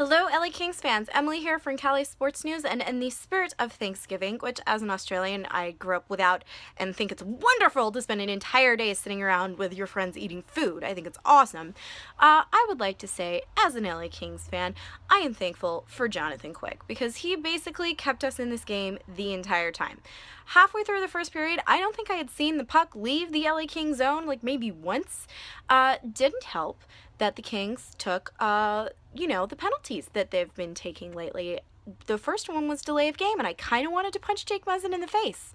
Hello, LA Kings fans. Emily here from Cali Sports News, and in the spirit of Thanksgiving, which as an Australian I grew up without and think it's wonderful to spend an entire day sitting around with your friends eating food. I think it's awesome. I would like to say, as an LA Kings fan, I am thankful for Jonathan Quick because he basically kept us in this game the entire time. Halfway through the first period, I don't think I had seen the puck leave the LA Kings zone, like maybe once. Didn't help that the Kings took, the penalties that they've been taking lately. The first one was delay of game, and I kind of wanted to punch Jake Muzzin in the face.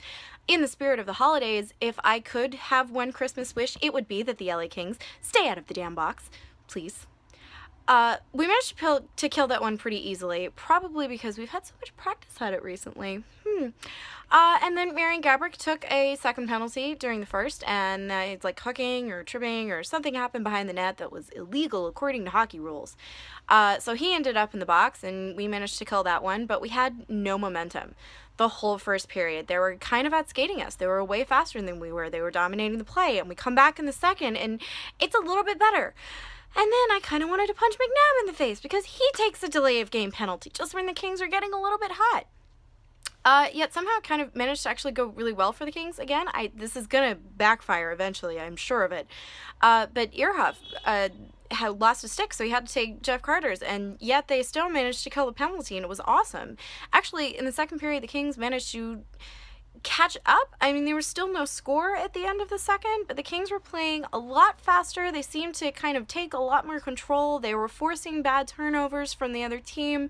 In the spirit of the holidays, if I could have one Christmas wish, it would be that the LA Kings stay out of the damn box, please. We managed to kill that one pretty easily, probably because we've had so much practice at it recently. And then Marian Gaborik took a second penalty during the first, and it's like hooking or tripping or something happened behind the net that was illegal according to hockey rules. So he ended up in the box, and we managed to kill that one, but we had no momentum. The whole first period, they were kind of outskating us. They were way faster than we were. They were dominating the play, and we come back in the second, and it's a little bit better. And then I kind of wanted to punch McNabb in the face because he takes a delay of game penalty just when the Kings are getting a little bit hot. Yet somehow it kind of managed to actually go really well for the Kings. Again, this is going to backfire eventually, I'm sure of it. But Earhuff had lost a stick, so he had to take Jeff Carter's, and yet they still managed to kill the penalty, and it was awesome. Actually, in the second period, the Kings managed to catch up. I mean, there was still no score at the end of the second, but the Kings were playing a lot faster. They seemed to kind of take a lot more control. They were forcing bad turnovers from the other team.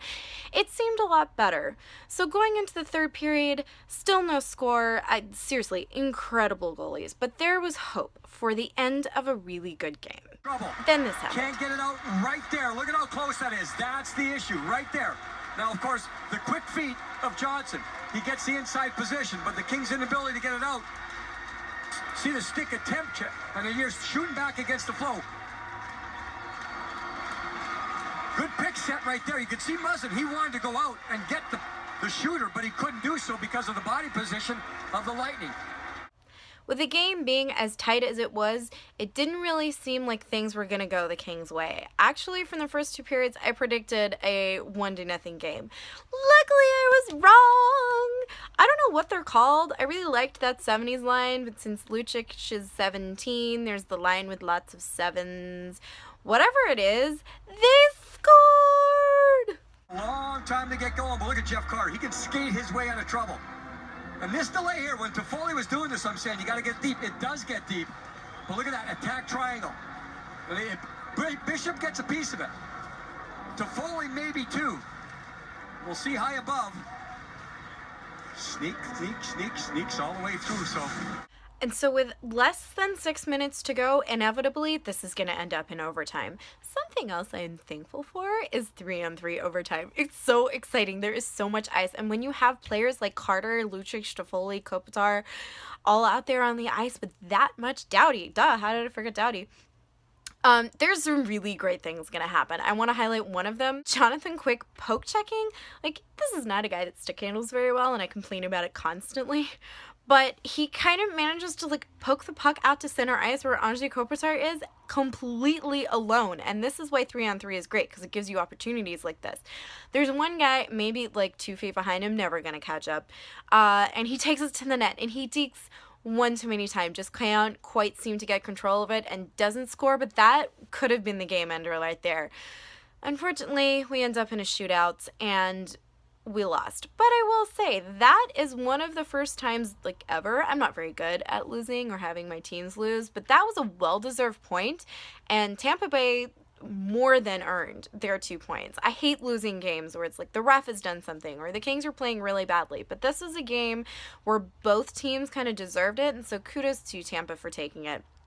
It seemed a lot better. So going into the third period, still no score. Seriously, incredible goalies, but there was hope for the end of a really good game. Trouble. Then this happened. Can't get it out right there. Look at how close that is. That's the issue right there. Now, of course, the quick feet of Johnson. He gets the inside position, but the Kings' inability to get it out. See the stick attempt, and you're shooting back against the flow. Good pick set right there. You could see Muzzin. He wanted to go out and get the shooter, but he couldn't do so because of the body position of the Lightning. With the game being as tight as it was, it didn't really seem like things were going to go the Kings' way. Actually, from the first two periods, I predicted a 1-0 game. Luckily, I was wrong! I don't know what they're called. I really liked that 70s line, but since Lucic is 17, there's the line with lots of sevens. Whatever it is, they scored! Long time to get going, but look at Jeff Carter. He can skate his way out of trouble. And this delay here, when Toffoli was doing this, I'm saying you got to get deep. It does get deep. But look at that attack triangle. Bishop gets a piece of it. Toffoli maybe two. We'll see high above. Sneaks all the way through. And so with less than 6 minutes to go, inevitably, this is going to end up in overtime. Something else I'm thankful for is 3-on-3 overtime. It's so exciting. There is so much ice. And when you have players like Carter, Lucic, Toffoli, Kopitar, all out there on the ice with that much Doughty. Duh, how did I forget Doughty? There's some really great things gonna happen. I want to highlight one of them. Jonathan Quick poke checking. Like, this is not a guy that stick handles very well, and I complain about it constantly. But he kind of manages to, like, poke the puck out to center ice where Anze Kopitar is completely alone. And this is why 3-on-3 is great, because it gives you opportunities like this. There's one guy, maybe, like, 2 feet behind him, never gonna catch up. And he takes it to the net, and he dekes one too many times, just can't quite seem to get control of it and doesn't score, but that could have been the game ender right there. Unfortunately, we end up in a shootout and we lost. But I will say, that is one of the first times, like, ever. I'm not very good at losing or having my teams lose, but that was a well-deserved point, and Tampa Bay more than earned their 2 points. I hate losing games where it's like the ref has done something or the Kings are playing really badly, but this is a game where both teams kind of deserved it, and so kudos to Tampa for taking it.